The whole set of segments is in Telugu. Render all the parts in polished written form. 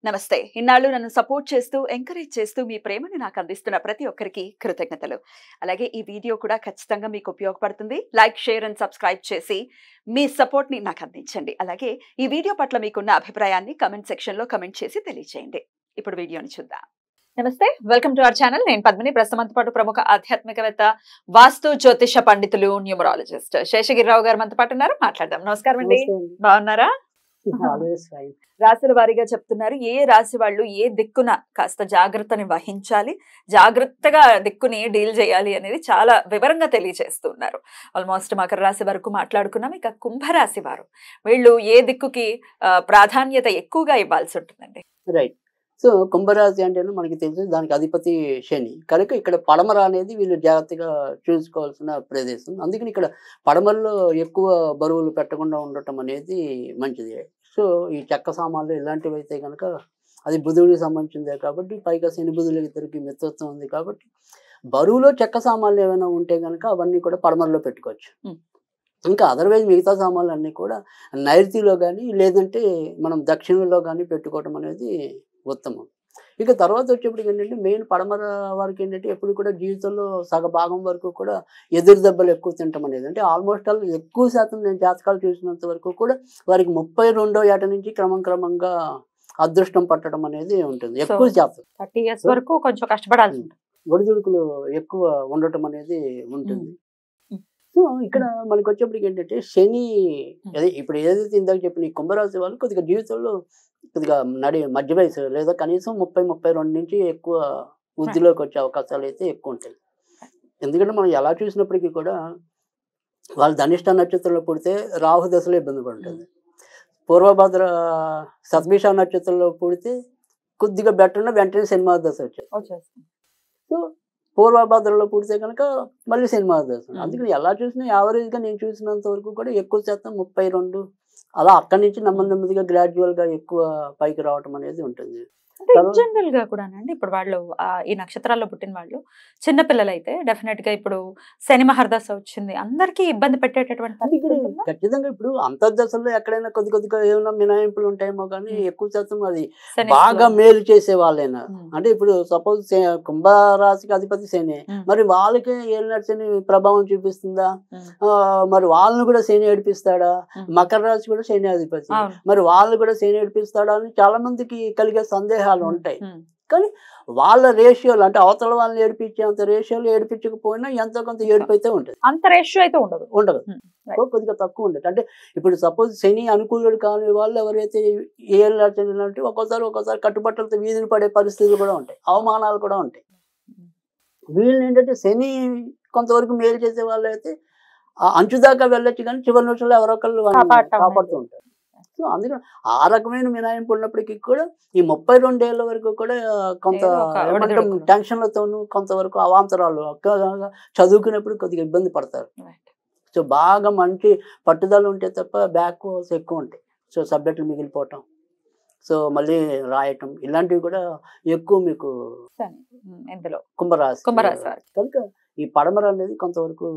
నమస్తే. ఇన్నాళ్ళు నన్ను సపోర్ట్ చేస్తూ, ఎంకరేజ్ చేస్తూ మీ ప్రేమని నాకు అందిస్తున్న ప్రతి ఒక్కరికి కృతజ్ఞతలు. అలాగే ఈ వీడియో కూడా ఖచ్చితంగా మీకు ఉపయోగపడుతుంది. లైక్, షేర్ అండ్ సబ్స్క్రైబ్ చేసి మీ సపోర్ట్‌ని నాకు అందించండి. అలాగే ఈ వీడియో పట్ల మీకున్న అభిప్రాయాన్ని కామెంట్ సెక్షన్‌లో కామెంట్ చేసి తెలియజేయండి. ఇప్పుడు వీడియోని చూద్దాం. నమస్తే, వెల్కమ్ టు అవర్ ఛానల్. నేను పద్మిని. ప్రస్తుతం పాటు ప్రముఖ ఆధ్యాత్మికవేత్త, వాస్తు జ్యోతిష పండితులు, న్యూమరాలజిస్ట్ శేషగిరిరావు గారు మనతో పాటు ఉన్నారు. మాట్లాడదాం. నమస్కారం అండి. బాగున్నారా? రాశుల వారీగా చెప్తున్నారు. ఏ రాశి వాళ్ళు ఏ దిక్కున కాస్త జాగ్రత్తని వహించాలి, జాగ్రత్తగా దిక్కుని డీల్ చేయాలి అనేది చాలా వివరంగా తెలియజేస్తున్నారు. ఆల్మోస్ట్ మకర రాశి వరకు మాట్లాడుకున్నాం. ఇక కుంభరాశి వారు, వీళ్ళు ఏ దిక్కుకి ప్రాధాన్యత ఎక్కువగా ఇవ్వాల్సి ఉంటుందండి? రైట్. సో కుంభరాశి అంటే మనకి తెలుసు, దానికి అధిపతి శని కనుక ఇక్కడ పడమర అనేది వీళ్ళు జాగ్రత్తగా చూసుకోవాల్సిన ప్రదేశం. అందుకని ఇక్కడ పడమరలో ఎక్కువ బరువులు పెట్టకుండా ఉండటం అనేది మంచిది. సో ఈ చెక్క సామాన్లు ఇలాంటివి అయితే కనుక అది బుధుడికి సంబంధించిందే కాబట్టి, పైగా శని బుధుల ఇద్దరికి మిత్రత్వం ఉంది కాబట్టి బరువులో చెక్క సామాన్లు ఏమైనా ఉంటే కనుక అవన్నీ కూడా పడమరలో పెట్టుకోవచ్చు. ఇంకా అదర్వైజ్ మిగతా సామాన్లు అన్నీ కూడా నైరుతిలో కానీ లేదంటే మనం దక్షిణంలో కానీ పెట్టుకోవటం అనేది ఉత్తమం. ఇక తర్వాత వచ్చేప్పటికి ఏంటంటే మెయిన్ పడమర వారికి ఏంటంటే ఎప్పుడు కూడా జీవితంలో సగభాగం వరకు కూడా ఎదురు దెబ్బలు ఎక్కువ తింటాం అనేది. అంటే ఆల్మోస్ట్ ఆల్ ఎక్కువ శాతం నేను జాతకాలు చూసినంత వరకు కూడా వారికి 32వ ఏట నుంచి క్రమంగా అదృష్టం పట్టడం అనేది ఉంటుంది. ఎక్కువ శాతం 30 years వరకు కొంచెం కష్టపడాల్సి ఉంటుంది. ఒడిదుడుకులు ఎక్కువ ఉండటం అనేది ఉంటుంది. సో ఇక్కడ మనకు వచ్చేప్పటికి ఏంటంటే శని, అదే ఇప్పుడు ఏదైతే ఇందాక చెప్పిన ఈ కుంభరాశి వాళ్ళు కొద్దిగా జీవితంలో కొద్దిగా మధ్య వయసు లేదా కనీసం 30-32 నుంచి ఎక్కువ వృద్ధిలోకి వచ్చే అవకాశాలు అయితే ఎక్కువ ఉంటాయి. ఎందుకంటే మనం ఎలా చూసినప్పటికీ కూడా వాళ్ళు ధనిష్ట నక్షత్రంలో పుడితే రాహు దశలో ఇబ్బంది పడుతుంది. పూర్వభద్ర సత్భిష నక్షత్రంలో పుడితే కొద్దిగా బెటర్ ఉన్న వెంటనే సినిమా దశ వచ్చేది. సో పూర్వభద్రలో పుడితే కనుక మళ్ళీ సినిమా దశ. అందుకని ఎలా చూసినా యావరేజ్గా నేను చూసినంత వరకు కూడా ఎక్కువ శాతం 32 అలా అక్కడి నుంచి నెమ్మదిగా గ్రాడ్యువల్ గా ఎక్కువ పైకి రావటం అనేది ఉంటుంది. జనరల్ గా కూడా అండి, ఇప్పుడు వాళ్ళు ఈ నక్షత్రాల్లో పుట్టిన వాళ్ళు చిన్నపిల్లలు అయితే డెఫినెట్ గా ఇప్పుడు శని మహర్దశ వచ్చింది, అందరికీ ఇబ్బంది పెట్టేటటువంటి ఖచ్చితంగా ఇప్పుడు అంతర్దశలో ఎక్కడైనా కొద్దిగా ఏమైనా మినహాయింపులు ఉంటాయేమో కానీ ఎక్కువ శాతం అది బాగా మేలు చేసే వాళ్ళైనా. అంటే ఇప్పుడు సపోజ్ కుంభరాశికి అధిపతి శని, మరి వాళ్ళకి ఏలినాటి శని ప్రభావం చూపిస్తుందా? మరి వాళ్ళని కూడా శని ఏడిపిస్తాడా? మకర రాశి కూడా శని అధిపతి, మరి వాళ్ళు కూడా శని ఏడిపిస్తాడా అని చాలా మందికి కలిగే సందేహాలు ఉంటాయి. కానీ వాళ్ళ రేషియోలు, అంటే అవతల వాళ్ళని ఏడిపించేంత రేషియోలు ఏడిపించకపోయినా ఎంతో కొంత ఏడుపు అయితే ఉంటుంది. అంత రేషియో అయితే ఉండదు, కొద్దిగా తక్కువ ఉండదు. అంటే ఇప్పుడు సపోజ్ శని అనుకూలుడు కాని వాళ్ళు ఎవరైతే ఏళ్ళ ఒక్కోసారి కట్టుబట్టలతో వీధిని పడే పరిస్థితులు కూడా ఉంటాయి, అవమానాలు కూడా ఉంటాయి. వీళ్ళు ఏంటంటే శని కొంతవరకు మేలు చేసే వాళ్ళు అయితే అంచుదాకా వెళ్ళొచ్చు కానీ చివరి నిమిషంలో ఎవరో ఒకళ్ళు కాపాడుతూ ఉంటారు. సో అందుకని ఆ రకమైన మినహాయింపు ఉన్నప్పటికీ కూడా ఈ 32 ఏళ్ళ వరకు కూడా కొంత టెన్షన్లతోనూ కొంతవరకు అవాంతరాలు చదువుకునేప్పుడు కొద్దిగా ఇబ్బంది పడతారు. సో బాగా మంచి పట్టుదల ఉంటే తప్ప బ్యాక్ వాల్స్ ఎక్కువ ఉంటాయి. సో సబ్జెక్టులు మిగిలిపోవటం, సో మళ్ళీ రాయటం ఇలాంటివి కూడా ఎక్కువ మీకు కుంభరాశి కనుక ఈ పడమర అనేది కొంతవరకు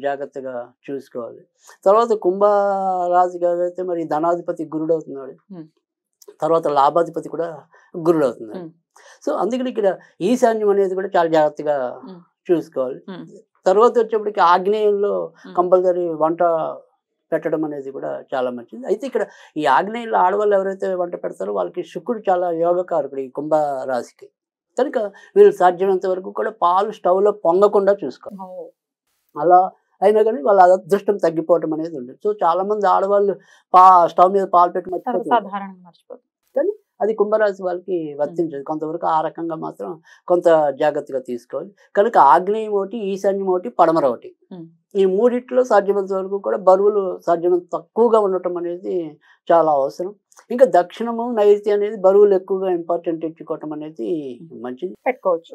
జాగ్రత్తగా చూసుకోవాలి. తర్వాత కుంభరాశి అయితే మరి ధనాధిపతి గురుడు అవుతున్నాడు, తర్వాత లాభాధిపతి కూడా గురుడు అవుతున్నాడు. సో అందుకని ఇక్కడ ఈశాన్యం అనేది కూడా చాలా జాగ్రత్తగా చూసుకోవాలి. తర్వాత వచ్చేప్పటికి ఆగ్నేయంలో కంపల్సరీ వంట పెట్టడం అనేది కూడా చాలా మంచిది. అయితే ఇక్కడ ఈ ఆగ్నేయంలో ఆడవాళ్ళు ఎవరైతే వంట పెడతారో వాళ్ళకి శుక్రుడు చాలా యోగకారకుడు ఈ కుంభరాశికి. కనుక వీళ్ళు సాధ్యమైనంత వరకు కూడా పాలు స్టవ్లో పొంగకుండా చూసుకోవాలి. అలా అయినా కానీ వాళ్ళ అదృష్టం తగ్గిపోవటం అనేది ఉండదు. సో చాలా మంది ఆడవాళ్ళు స్టవ్ మీద పాలు పెట్టి మర్చిపోతారు, కానీ అది కుంభరాశి వాళ్ళకి వర్తించదు. కొంతవరకు ఆ రకంగా మాత్రం కొంత జాగ్రత్తగా తీసుకోవాలి. కనుక ఆగ్నేయం ఒకటి, ఈశాన్యం ఒకటి, పడమర ఒకటి, ఈ మూడిట్లో సాధ్యమైనంత వరకు కూడా బరువులు సాధ్యమైనంత తక్కువగా ఉండటం అనేది చాలా అవసరం. ఇంకా దక్షిణము నైరుతి అనేది బరువులు ఎక్కువగా ఇంపార్టెంట్ ఇచ్చుకోవటం అనేది మంచిది, పెట్టుకోవచ్చు.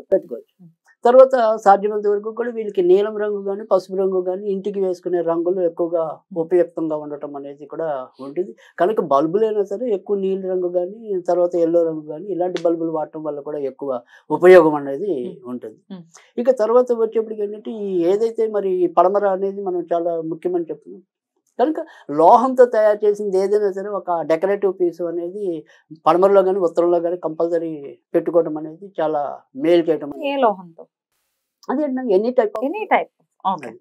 తర్వాత సాధ్యమైనంత వరకు కూడా వీళ్ళకి నీలం రంగు కానీ పసుపు రంగు కానీ ఇంటికి వేసుకునే రంగులు ఎక్కువగా ఉపయుక్తంగా ఉండటం అనేది కూడా ఉంటుంది. కనుక బల్బులైనా సరే ఎక్కువ నీలి రంగు కానీ తర్వాత ఎల్లో రంగు కానీ ఇలాంటి బల్బులు వాడటం వల్ల కూడా ఎక్కువ ఉపయోగం అనేది ఉంటుంది. ఇక తర్వాత వచ్చేప్పటికి ఏంటంటే ఈ ఏదైతే మరి పడమర అనేది మనం చాలా ముఖ్యమని చెప్తున్నాం, కనుక లోహంతో తయారు చేసింది ఏదైనా సరే ఒక డెకరేటివ్ పీస్ అనేది పడమరలో కానీ ఉత్తరంలో కానీ కంపల్సరీ పెట్టుకోవడం అనేది చాలా మేలు చేయటం. ఏ లోహంతో? అదే ఎనీ టైప్ ఓకే.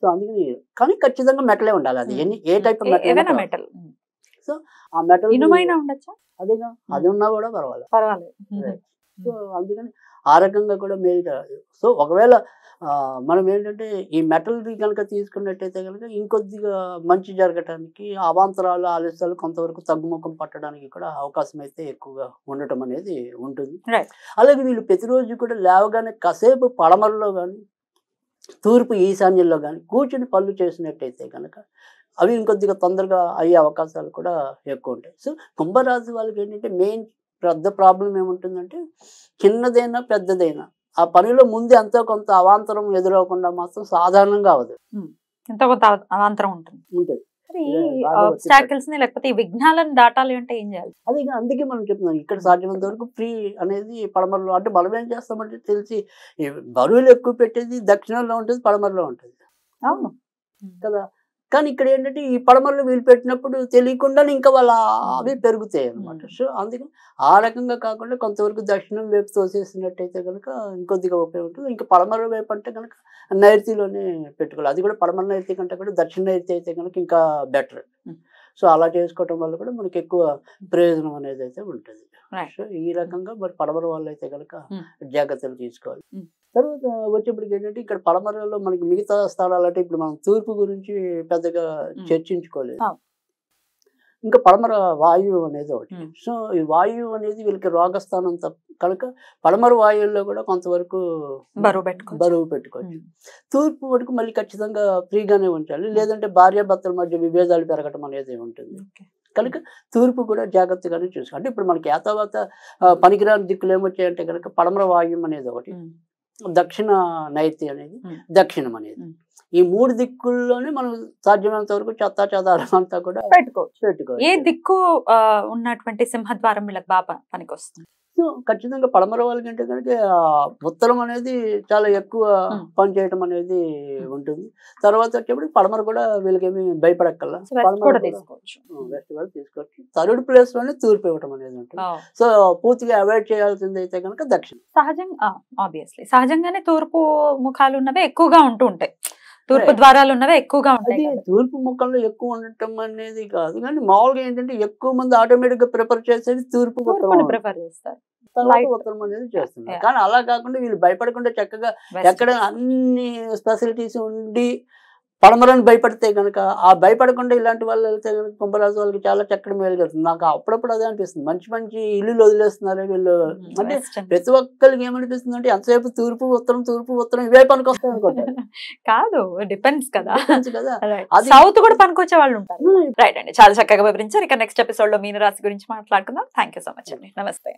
సో అందుకని కానీ ఖచ్చితంగా మెటలే ఉండాలి. అది ఏ టైప్ ఏదైనా మెటల్. సో ఆ మెటల్ ఇనుమైనా ఉండొచ్చా? అదేగా అది ఉన్నా కూడా పర్వాలేదు. పర్వాలేదు. సో అందుకని ఆ రకంగా కూడా మేలు చేయాలి. సో ఒకవేళ మనం ఏంటంటే ఈ మెటల్ కనుక తీసుకున్నట్టయితే కనుక ఇంకొద్దిగా మంచి జరగటానికి అవాంతరాలు ఆలస్యాలు కొంతవరకు తగ్గుముఖం పట్టడానికి కూడా అవకాశం అయితే ఎక్కువగా ఉండటం అనేది ఉంటుంది. అలాగే వీళ్ళు ప్రతిరోజు కూడా లేవగానే కాసేపు పడమరలో కానీ తూర్పు ఈశాన్యంలో కానీ కూర్చుని పనులు చేసినట్టయితే కనుక అవి ఇంకొద్దిగా తొందరగా అయ్యే అవకాశాలు కూడా ఎక్కువ ఉంటాయి. సో కుంభరాశి వాళ్ళకి ఏంటంటే మెయిన్ పెద్ద ప్రాబ్లం ఏముంటుందంటే చిన్నదైనా పెద్దదైనా ఆ పనిలో ముందు ఎంతో కొంత అవాంతరం ఎదురవకుండా మాత్రం సాధారణంగా అవదు. ఎంతో కొంత అవాంతరం ఉంటుంది. లేకపోతే ఈ విఘ్నాలను దాటాలి అంటే ఏం చేయాలి? అది అందుకే మనం చెప్తున్నాం ఇక్కడ సాధ్యమైనంత వరకు ఫ్రీ అనేది పడమరలో. అంటే మనం ఏం చేస్తామంటే తెలిసి బరువులు ఎక్కువ పెట్టేది దక్షిణంలో ఉంటుంది, పడమరలో ఉంటుంది. అవును కదా. కానీ ఇక్కడ ఏంటంటే ఈ పడమరలు వీళ్ళు పెట్టినప్పుడు తెలియకుండా ఇంకా వాళ్ళ అవి పెరుగుతాయి అనమాట. సో అందుకని ఆ రకంగా కాకుండా కొంతవరకు దక్షిణం వైపు తోసేసినట్టయితే కనుక ఇంకొద్దిగా ఉపయోగం ఉంటుంది. ఇంకా పడమర వైపు అంటే కనుక నైరుతిలోనే పెట్టుకోవాలి. అది కూడా పడమర నైరుతి కంటే కూడా దక్షిణ నైరుతి అయితే కనుక ఇంకా బెటర్. సో అలా చేసుకోవటం వల్ల కూడా మనకి ఎక్కువ ప్రయోజనం అనేది అయితే ఉంటుంది. సో ఈ రకంగా మరి పడమర వాళ్ళు అయితే కనుక జాగ్రత్తలు తీసుకోవాలి. తర్వాత వచ్చేప్పటికి ఏంటంటే ఇక్కడ పడమరలో మనకి మిగతా స్థలాలు అంటే ఇప్పుడు మనం తూర్పు గురించి పెద్దగా చర్చించుకోలేదు. ఇంకా పడమర వాయువు అనేది ఒకటి. సో ఈ వాయువు అనేది వీళ్ళకి రోగస్థానం కనుక పడమర వాయువుల్లో కూడా కొంతవరకు బరువు పెట్టుకోవచ్చు. తూర్పు వరకు మళ్ళీ ఖచ్చితంగా ఫ్రీగానే ఉంచాలి, లేదంటే భార్యాభర్తల మధ్య విభేదాలు పెరగటం అనేది ఉంటుంది. కనుక తూర్పు కూడా జాగ్రత్తగానే చూసుకోవాలి. అంటే ఇప్పుడు మనకి ఏతావాత పనికిరాని దిక్కులు ఏమొచ్చాయంటే కనుక పడమర వాయువు అనేది ఒకటి, దక్షిణ నైరుతి అనేది, దక్షిణం అనేది. ఈ మూడు దిక్కుల్లోనే మనం సాధ్యమైనంత వరకు చెత్త చెదారం అంతా కూడా పెట్టుకోవచ్చు. ఏ దిక్కు ఉన్నటువంటి సింహద్వారం వీళ్ళకి బాగా పనికి వస్తుంది? సో ఖచ్చితంగా పడమర వాళ్ళకి అంటే కనుక ఉత్తరం అనేది చాలా ఎక్కువ పని చేయటం అనేది ఉంటుంది. తర్వాత వచ్చేప్పుడు పడమర కూడా వీళ్ళకేమి భయపడక్కల్లా, వెస్ట్ కూడా తీసుకోవచ్చు. థర్డ్ ప్లేస్ లోనే తూర్పు ఇవ్వటం అనేది ఉంటుంది. సో పూర్తిగా అవాయిడ్ చేయాల్సింది అయితే కనుక దక్షిణం. సహజంగానే తూర్పు ముఖాలు ఉన్నవే ఎక్కువగా ఉంటూ ఉంటాయి, తూర్పు ద్వారాలు ఉన్నవే ఎక్కువగా ఉంటాయి. తూర్పు ముఖంలో ఎక్కువ ఉండటం అనేది కాదు, కానీ మామూలుగా ఏంటంటే ఎక్కువ మంది ఆటోమేటిక్ గా ప్రిఫర్ చేసేది తూర్పు ప్రిఫర్ చేస్తారు, ఉత్తరం అనేది చేస్తున్నారు. కానీ అలా కాకుండా వీళ్ళు భయపడకుండా చక్కగా ఎక్కడ అన్ని ఫెసిలిటీస్ ఉండి పడమరని భయపడితే కనుక ఆ భయపడకుండా ఇలాంటి వాళ్ళు వెళ్తే కనుక కుంభరాశి వాళ్ళకి చాలా చక్కటి మేలు జరుగుతుంది. నాకు అప్పుడప్పుడు అదే అనిపిస్తుంది, మంచి మంచి ఇల్లు వదిలేస్తున్నారు వీళ్ళు. అంటే ప్రతి ఒక్కరికి ఏమనిపిస్తుంది అంటే ఎంతసేపు తూర్పు ఉత్తరం ఇవే పనికి వస్తాయి అనుకుంటారు. కాదు, డిపెండ్స్ కదా. సౌత్ కూడా పనికొచ్చే వాళ్ళు ఉంటారు. రైట్ అండి, చాలా చక్కగా వివరించారు. ఇక నెక్స్ట్ ఎపిసోడ్ లో మీనరాశి గురించి మాట్లాడుకుందాం. థ్యాంక్ యూ సో మచ్ అండి. నమస్తే.